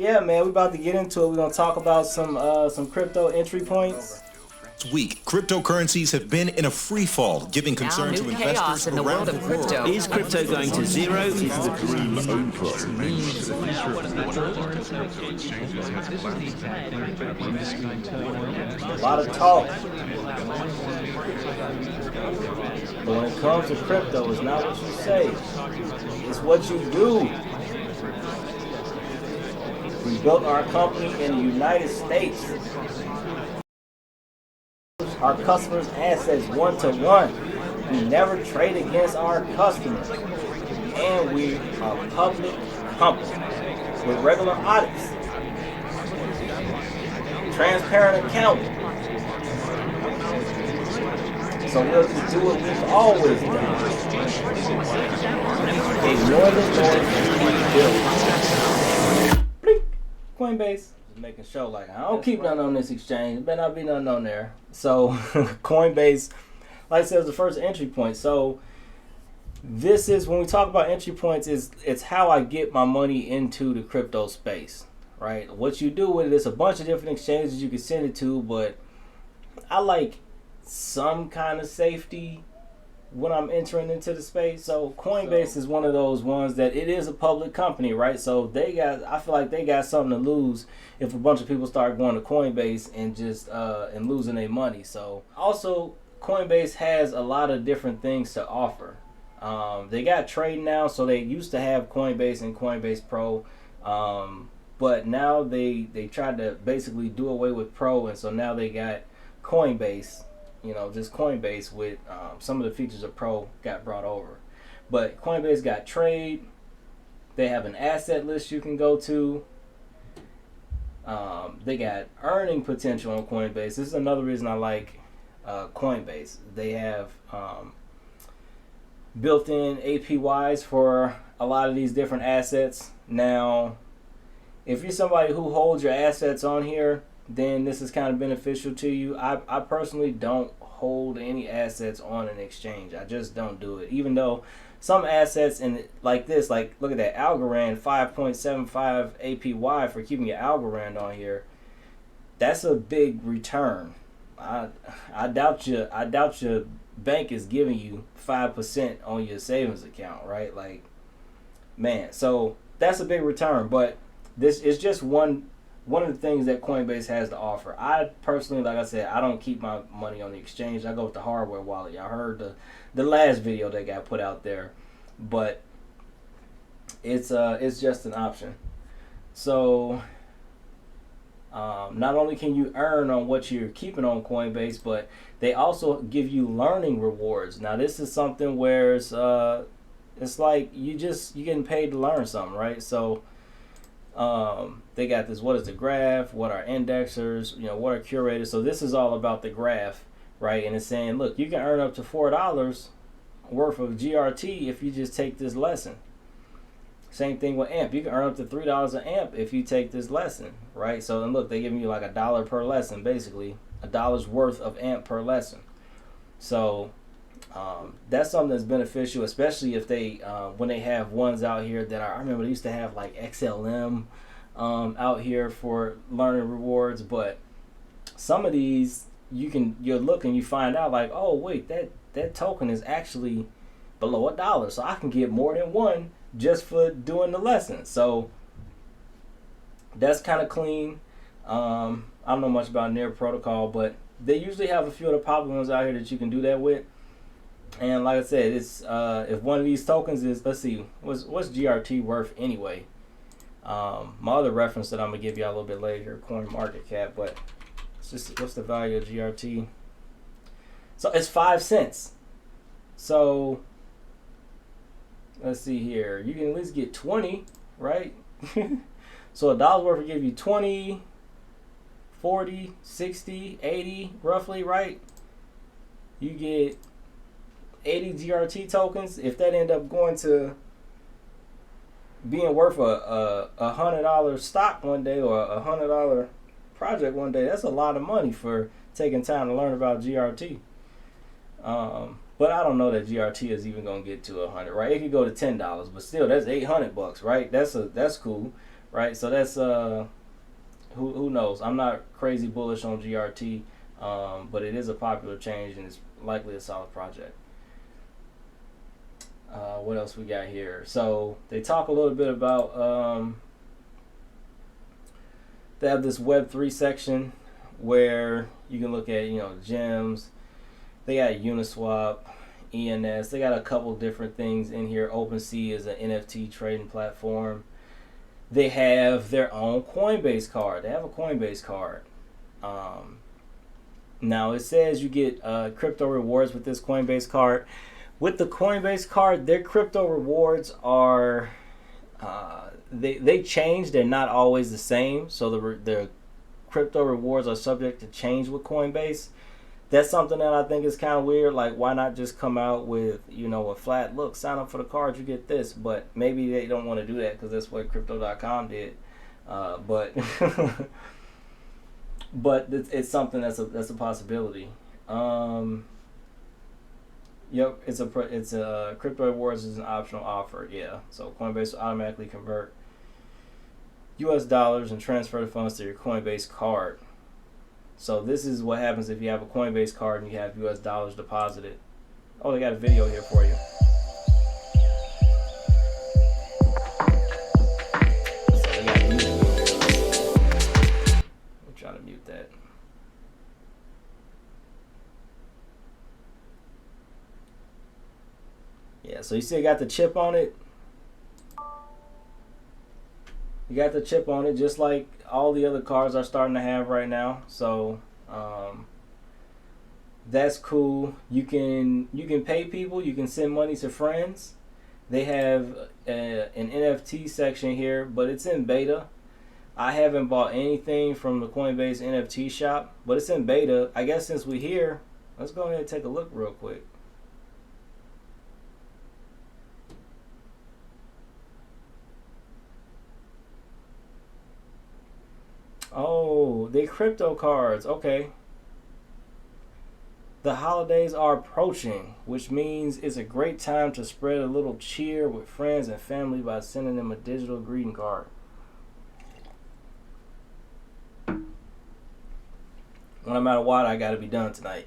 yeah, man, we about to get into it. We're gonna talk about some crypto entry points. This week, cryptocurrencies have been in a free fall, giving concern to investors in the world of crypto. Is crypto going to zero? Is the dream A lot of talk. But when it comes to crypto, it's not what you say. It's what you do. We built our company in the United States. Our customers' assets 1-to-1. We never trade against our customers. And we are a public company with regular audits. Transparent accounting. So we'll just do what we've always done. Ignore the noise and keep building. Coinbase. Making sure like I don't keep nothing on this exchange. There better not be nothing on there. So Coinbase, like I said, is the first entry point. So this is when we talk about entry points, it's how I get my money into the crypto space, right? What you do with it is a bunch of different exchanges you can send it to, but I like some kind of safety when I'm entering into the space. So Coinbase is one of those ones that it is a public company, right? So I feel like they got something to lose if a bunch of people start going to Coinbase and just and losing their money. So also Coinbase has a lot of different things to offer. They got trading now, so they used to have Coinbase and Coinbase Pro, but now they tried to basically do away with Pro, and so now they got Coinbase. Just Coinbase with some of the features of Pro got brought over. But Coinbase got trade. They have an asset list you can go to. They got earning potential on Coinbase. This is another reason I like Coinbase. They have built-in APYs for a lot of these different assets. Now, if you're somebody who holds your assets on here, then this is kind of beneficial to you. I personally don't hold any assets on an exchange. I just don't do it. Even though some assets like this, like look at that Algorand 5.75 APY for keeping your Algorand on here. That's a big return. I doubt your bank is giving you 5% on your savings account, right? Like, man, so that's a big return. But this is just one of the things that Coinbase has to offer. I personally, like I said, I don't keep my money on the exchange. I go with the hardware wallet. Y'all heard the last video that got put out there, but it's just an option. So not only can you earn on what you're keeping on Coinbase, but they also give you learning rewards. Now this is something where it's like you're getting paid to learn something, right? So they got this, what is the graph, what are indexers, what are curators. So this is all about the graph, right? And it's saying, look, you can earn up to $4 worth of GRT if you just take this lesson. Same thing with AMP. You can earn up to $3 an AMP if you take this lesson, right? So, and look, they're giving you like $1 per lesson, basically $1 worth of AMP per lesson. So that's something that's beneficial, especially if they when they have ones out here that I remember they used to have like XLM out here for learning rewards, but some of these you're looking, you find out like, oh wait, that token is actually below $1, so I can get more than one just for doing the lesson. So that's kind of clean. I don't know much about Near Protocol, but they usually have a few of the popular ones out here that you can do that with. And like I said, it's if one of these tokens is, let's see, what's GRT worth anyway? My other reference that I'm gonna give you a little bit later here, Coin Market Cap, but it's just, what's the value of GRT? So it's 5 cents. So let's see here, you can at least get 20, right? So $1 worth will give you 20, 40, 60, 80, roughly, right? You get 80 GRT tokens. If that end up going to being worth a $100 stock one day or a $100 project one day, that's a lot of money for taking time to learn about GRT. But I don't know that GRT is even gonna get to 100, right? It could go to $10, but still, that's $800, right? That's cool, right? So that's who knows? I'm not crazy bullish on GRT, but it is a popular change and it's likely a solid project. What else we got here? So they talk a little bit about they have this Web3 section where you can look at, gems. They got Uniswap, ENS. They got a couple different things in here. OpenSea is an NFT trading platform. They have their own Coinbase card. They have a Coinbase card. Now it says you get crypto rewards with this Coinbase card. With the Coinbase card, their crypto rewards are they change. They're not always the same. So the crypto rewards are subject to change with Coinbase. That's something that I think is kind of weird. Like, why not just come out with, a flat, look, sign up for the card, you get this. But maybe they don't want to do that because that's what Crypto.com did. But but it's something that's a possibility. Yep, it's a crypto rewards is an optional offer. Yeah, so Coinbase will automatically convert US dollars and transfer the funds to your Coinbase card. So this is what happens if you have a Coinbase card and you have US dollars deposited. Oh, they got a video here for you. So they got music videos. I'm trying to mute that. Yeah, so you see I got the chip on it. You got the chip on it just like all the other cards are starting to have right now. So that's cool. You can pay people. You can send money to friends. They have an NFT section here, but it's in beta. I haven't bought anything from the Coinbase NFT shop, but it's in beta. I guess since we're here, let's go ahead and take a look real quick. Oh, they crypto cards. Okay. The holidays are approaching, which means it's a great time to spread a little cheer with friends and family by sending them a digital greeting card. When I'm out of water, I gotta be done tonight.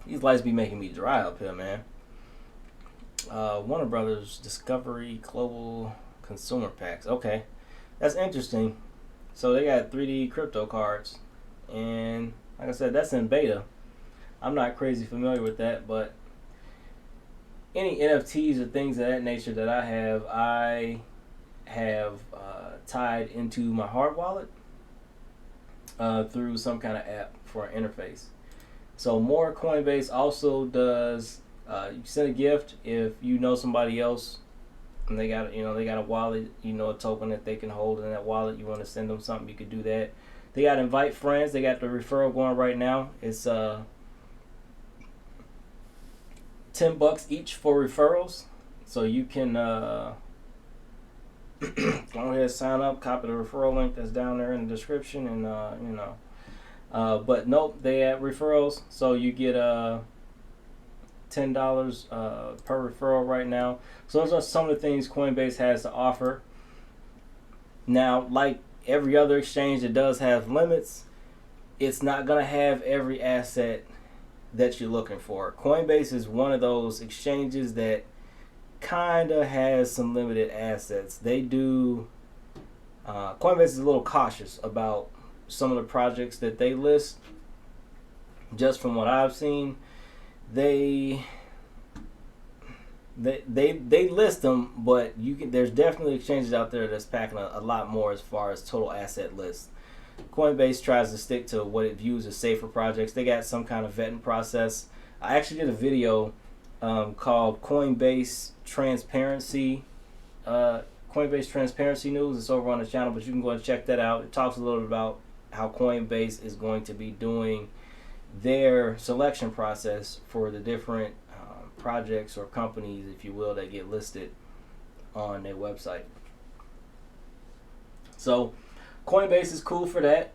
These lights be making me dry up here, man. Warner Brothers Discovery Global Consumer Packs. Okay, that's interesting. So they got 3D crypto cards, and like I said, that's in beta. I'm not crazy familiar with that, but any NFTs or things of that nature that I have tied into my hard wallet through some kind of app for an interface. So more Coinbase also does. You send a gift if you know somebody else. And they got a wallet, a token that they can hold in that wallet. You want to send them something, you could do that. They got invite friends. They got the referral going right now. It's $10 each for referrals. So you can go ahead and sign up, copy the referral link that's down there in the description, and but nope, they add referrals, so you get $10 per referral right now. So those are some of the things Coinbase has to offer. Now, like every other exchange that does have limits, it's not going to have every asset that you're looking for. Coinbase is one of those exchanges that kind of has some limited assets. They do. Coinbase is a little cautious about some of the projects that they list. Just from what I've seen, they list them, but there's definitely exchanges out there that's packing a lot more as far as total asset lists. Coinbase tries to stick to what it views as safer projects. They got some kind of vetting process. I actually did a video called Coinbase Transparency News. It's over on the channel, but you can go and check that out. It talks a little bit about how Coinbase is going to be doing their selection process for the different projects or companies, if you will, that get listed on their website. So Coinbase is cool for that.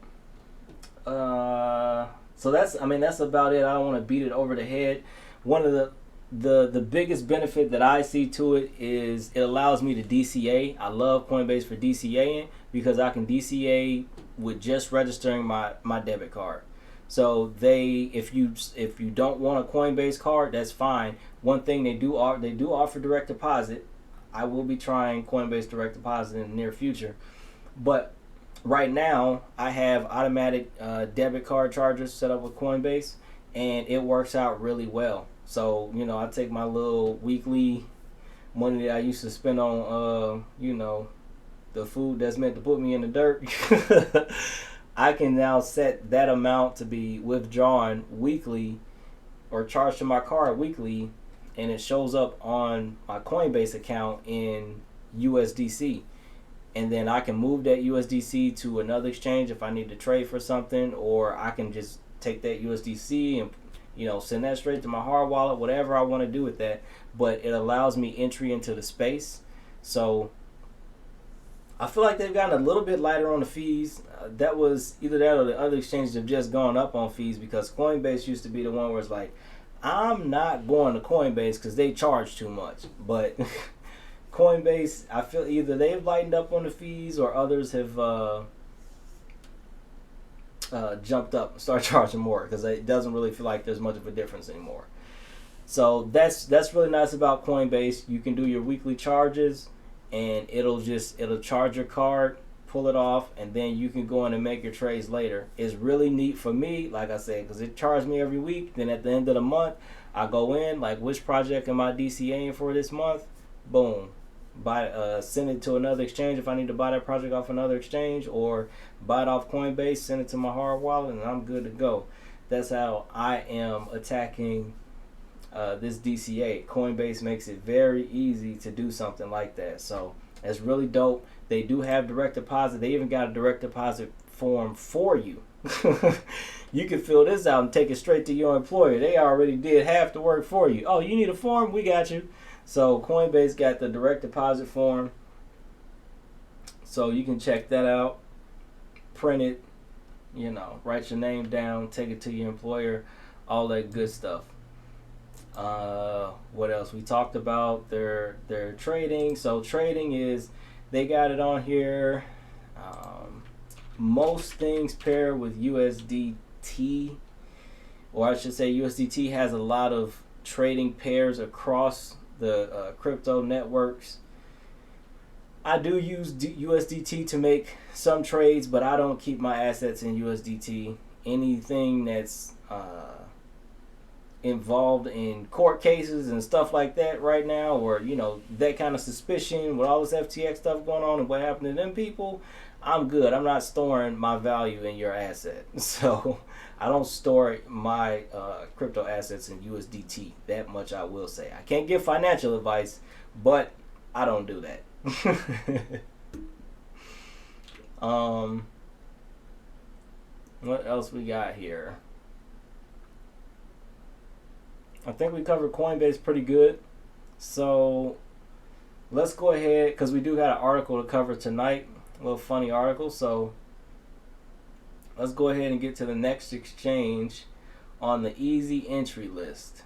So that's about it. I don't want to beat it over the head. One of the the biggest benefit that I see to it is it allows me to DCA. I love Coinbase for DCAing because I can DCA with just registering my debit card. So if you don't want a Coinbase card, that's fine. One thing they do offer direct deposit. I will be trying Coinbase direct deposit in the near future, but right now I have automatic debit card charges set up with Coinbase, and it works out really well. So I take my little weekly money that I used to spend on the food that's meant to put me in the dirt. I can now set that amount to be withdrawn weekly or charged to my card weekly, and it shows up on my Coinbase account in USDC. And then I can move that USDC to another exchange if I need to trade for something, or I can just take that USDC and send that straight to my hard wallet, whatever I want to do with that. But it allows me entry into the space. So I feel like they've gotten a little bit lighter on the fees. That was either that or the other exchanges have just gone up on fees, because Coinbase used to be the one where it's like, I'm not going to Coinbase because they charge too much. But Coinbase, I feel either they've lightened up on the fees or others have jumped up and started charging more, because it doesn't really feel like there's much of a difference anymore. So that's really nice about Coinbase. You can do your weekly charges, and it'll charge your card, pull it off, and then you can go in and make your trades later. It's really neat for me, like I said, because it charges me every week. Then at the end of the month, I go in, like, which project am I DCAing for this month? Boom. Send it to another exchange if I need to buy that project off another exchange, or buy it off Coinbase, send it to my hard wallet, and I'm good to go. That's how I am attacking this DCA. Coinbase makes it very easy to do something like that. So it's really dope. They do have direct deposit. They even got a direct deposit form for you. You can fill this out and take it straight to your employer. They already did half the work for you. Oh, you need a form? We got you. So Coinbase got the direct deposit form. So you can check that out. Print it, write your name down, take it to your employer, all that good stuff. What else? We talked about their trading. So trading is, they got it on here. Most things pair with USDT, or I should say USDT has a lot of trading pairs across the crypto networks. I do use USDT to make some trades, but I don't keep my assets in USDT. Anything that's involved in court cases and stuff like that right now, or that kind of suspicion with all this FTX stuff going on and what happened to them people, I'm good. I'm not storing my value in your asset. So I don't store my crypto assets in USDT. That much I will say. I can't give financial advice, but I don't do that. What else we got here? I think we covered Coinbase pretty good. So let's go ahead, because we do got an article to cover tonight, a little funny article. So let's go ahead and get to the next exchange on the easy entry list.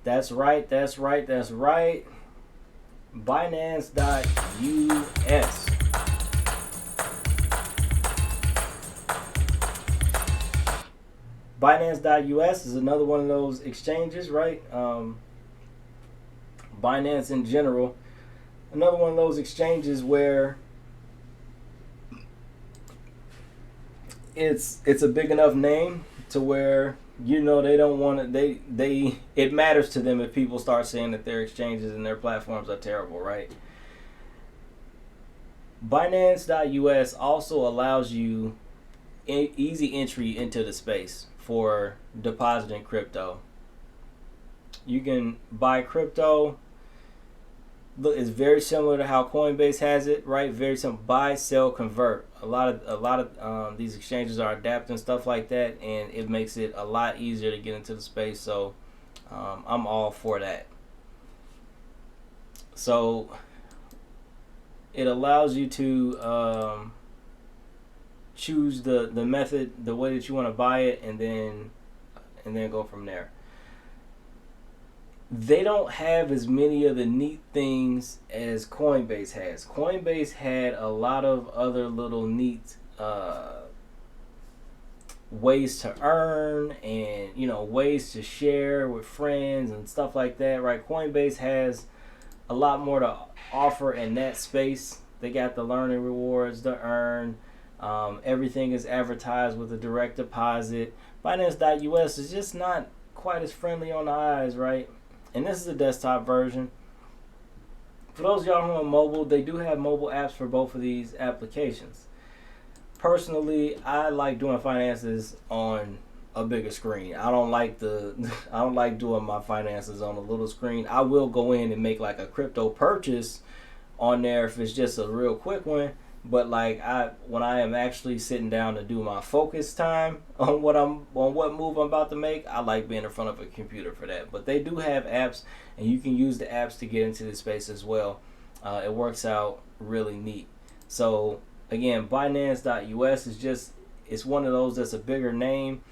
That's right. Binance.us. Binance.us is another one of those exchanges, right? Binance in general, another one of those exchanges where it's a big enough name to where they don't want to, it matters to them if people start saying that their exchanges and their platforms are terrible, right? Binance.us also allows you easy entry into the space for depositing crypto. You can buy crypto. Look, it's very similar to how Coinbase has it, right? Very simple: buy, sell, convert. A lot of these exchanges are adapting stuff like that, and it makes it a lot easier to get into the space. So I'm all for that. So it allows you to choose the method, the way that you want to buy it, and then go from there. They don't have as many of the neat things as Coinbase has. Coinbase had a lot of other little neat ways to earn, and ways to share with friends and stuff like that, right? Coinbase has a lot more to offer in that space. They got the learning rewards to earn. Everything is advertised with a direct deposit. Binance.us is just not quite as friendly on the eyes, right? And this is a desktop version. For those of y'all who are mobile, they do have mobile apps for both of these applications. Personally, I like doing finances on a bigger screen. I don't like doing my finances on a little screen. I will go in and make like a crypto purchase on there if it's just a real quick one. But when I am actually sitting down to do my focus time on what move I'm about to make, I like being in front of a computer for that. But they do have apps, and you can use the apps to get into this space as well. It works out really neat. So again, Binance.us it's one of those that's a bigger name.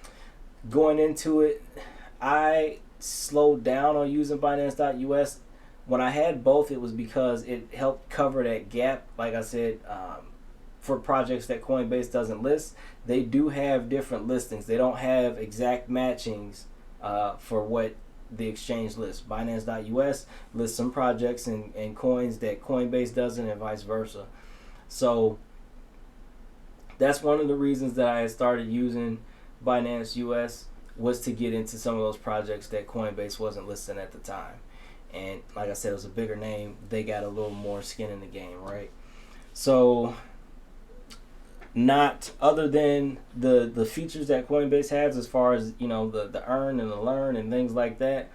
Going into it, I slowed down on using Binance.us. When I had both, it was because it helped cover that gap. Like I said, for projects that Coinbase doesn't list, they do have different listings. They don't have exact matchings for what the exchange lists. Binance.us lists some projects and coins that Coinbase doesn't, and vice versa. So that's one of the reasons that I started using Binance US, was to get into some of those projects that Coinbase wasn't listing at the time. And like I said, it was a bigger name. They got a little more skin in the game, right? So, not other than the features that Coinbase has as far as, the earn and the learn and things like that,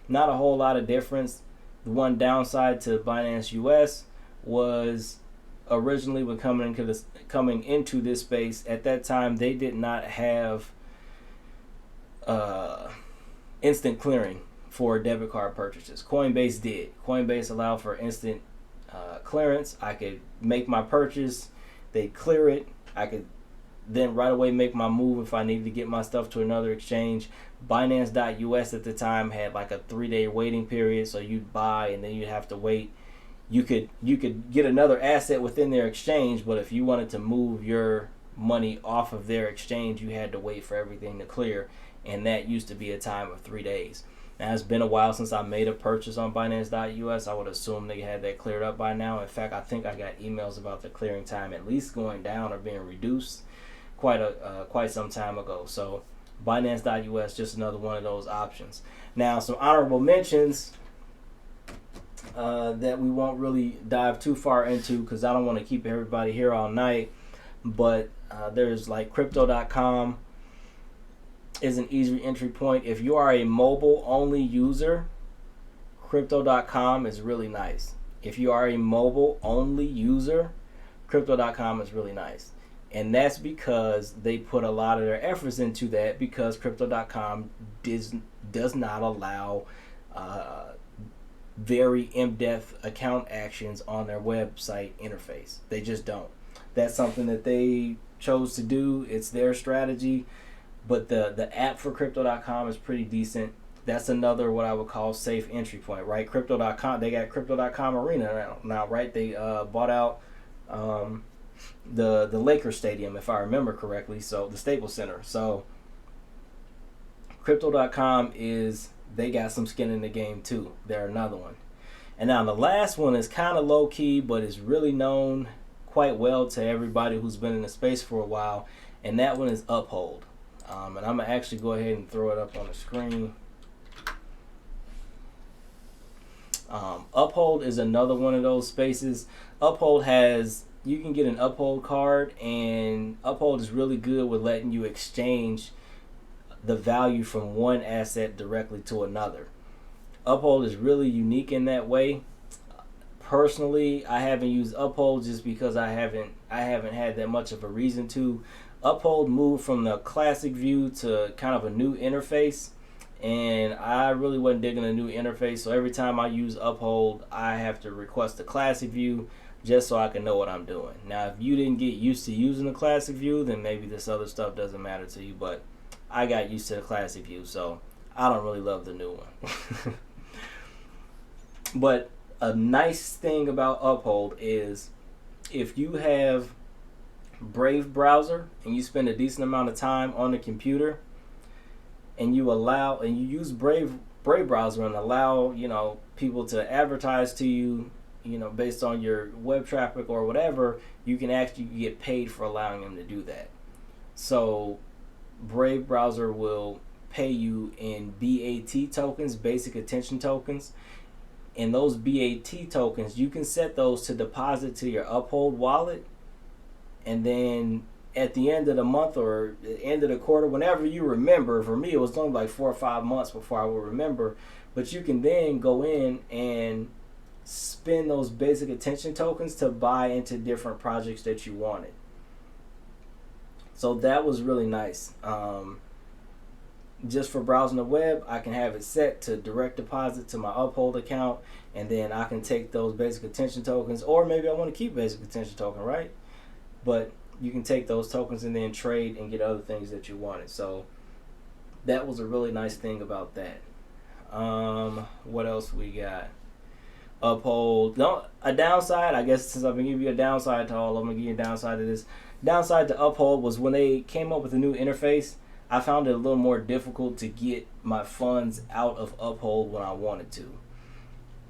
not a whole lot of difference. The one downside to Binance US was originally when coming into this space, at that time they did not have instant clearing for debit card purchases. Coinbase did. Coinbase allowed for instant clearance. I could make my purchase, they'd clear it. I could then right away make my move if I needed to get my stuff to another exchange. Binance.us at the time had like a 3-day waiting period, so you'd buy and then you'd have to wait. You could get another asset within their exchange, but if you wanted to move your money off of their exchange, you had to wait for everything to clear, and that used to be a time of 3 days. Now, it's been a while since I made a purchase on Binance.us. I would assume they had that cleared up by now. In fact, I think I got emails about the clearing time at least going down or being reduced quite some time ago. So Binance.us, just another one of those options. Now, some honorable mentions that we won't really dive too far into because I don't want to keep everybody here all night. But there's like Crypto.com is an easy entry point. If you are a mobile only user, Crypto.com is really nice. If you are a mobile only user, Crypto.com is really nice. And that's because they put a lot of their efforts into that, because Crypto.com does not allow very in-depth account actions on their website interface. They just don't. That's something that they chose to do. It's their strategy. But the app for Crypto.com is pretty decent. That's another what I would call safe entry point, right? Crypto.com, they got Crypto.com Arena now, right? They bought out the Lakers Stadium, if I remember correctly, so the Staples Center. So Crypto.com they got some skin in the game too. They're another one. And now the last one is kind of low key, but is really known quite well to everybody who's been in the space for a while, and that one is UPHOLD. And I'm going to actually go ahead and throw it up on the screen. UPHOLD is another one of those spaces. UPHOLD you can get an UPHOLD card, and UPHOLD is really good with letting you exchange the value from one asset directly to another. UPHOLD is really unique in that way. Personally, I haven't used UPHOLD just because I haven't had that much of a reason to. UPHOLD moved from the classic view to kind of a new interface, and I really wasn't digging the new interface. So every time I use Uphold, I have to request a classic view just so I can know what I'm doing. Now, if you didn't get used to using the classic view, then maybe this other stuff doesn't matter to you, but I got used to the classic view, so I don't really love the new one. But a nice thing about Uphold is if you have Brave browser and you spend a decent amount of time on the computer and you use Brave browser and allow, people to advertise to you, based on your web traffic or whatever, you can actually get paid for allowing them to do that. So Brave browser will pay you in BAT tokens, basic attention tokens. And those BAT tokens, you can set those to deposit to your Uphold wallet. And then at the end of the month or the end of the quarter, whenever you remember, for me it was only like 4 or 5 months before I would remember, but you can then go in and spend those basic attention tokens to buy into different projects that you wanted. So that was really nice. Just for browsing the web, I can have it set to direct deposit to my Uphold account, and then I can take those basic attention tokens, or maybe I want to keep basic attention token, right? But you can take those tokens and then trade and get other things that you wanted. So that was a really nice thing about that. What else we got? Uphold. No, a downside, I guess, since I've been giving you a downside to all, I'm going to give you a downside to this. Downside to Uphold was when they came up with a new interface, I found it a little more difficult to get my funds out of Uphold when I wanted to.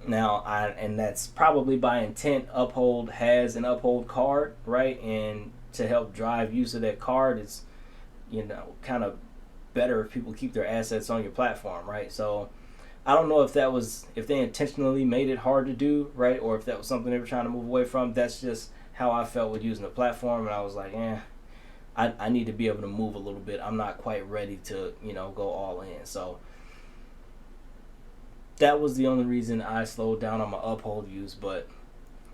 Now, and that's probably by intent. Uphold has an Uphold card, right? And to help drive use of that card, it's, kind of better if people keep their assets on your platform, right? So I don't know if they intentionally made it hard to do, right? Or if that was something they were trying to move away from. That's just how I felt with using the platform. And I was like, I need to be able to move a little bit. I'm not quite ready to, go all in. So that was the only reason I slowed down on my Uphold use, but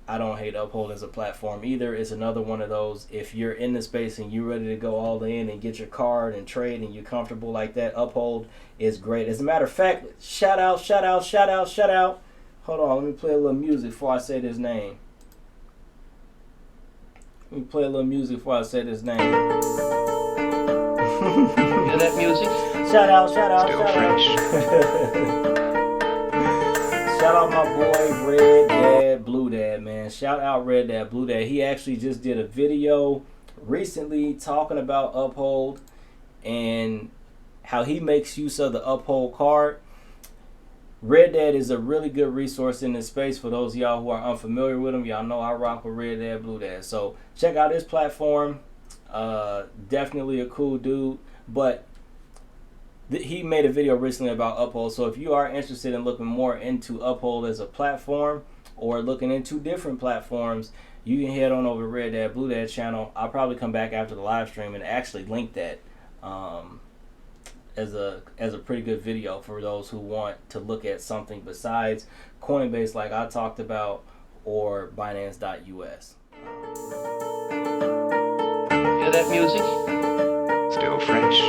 I don't hate Uphold as a platform either. It's another one of those, if you're in the space and you're ready to go all in and get your card and trade and you're comfortable like that, Uphold is great. As a matter of fact, shout out. Hold on, let me play a little music before I say this name. Hear that music? Shout out. Still fresh. Shout out my boy Red Dad Blue Dad, man. Shout out Red Dad Blue Dad. He actually just did a video recently talking about Uphold and how he makes use of the Uphold card. Red Dad is a really good resource in this space. For those of y'all who are unfamiliar with him, y'all know I rock with Red Dad Blue Dad. So check out his platform. Definitely a cool dude. But he made a video recently about Uphold. So if you are interested in looking more into Uphold as a platform or looking into different platforms, you can head on over to Red Dad Blue Dad channel. I'll probably come back after the live stream and actually link that as a pretty good video for those who want to look at something besides Coinbase like I talked about or Binance.us. Hear that music? Still fresh.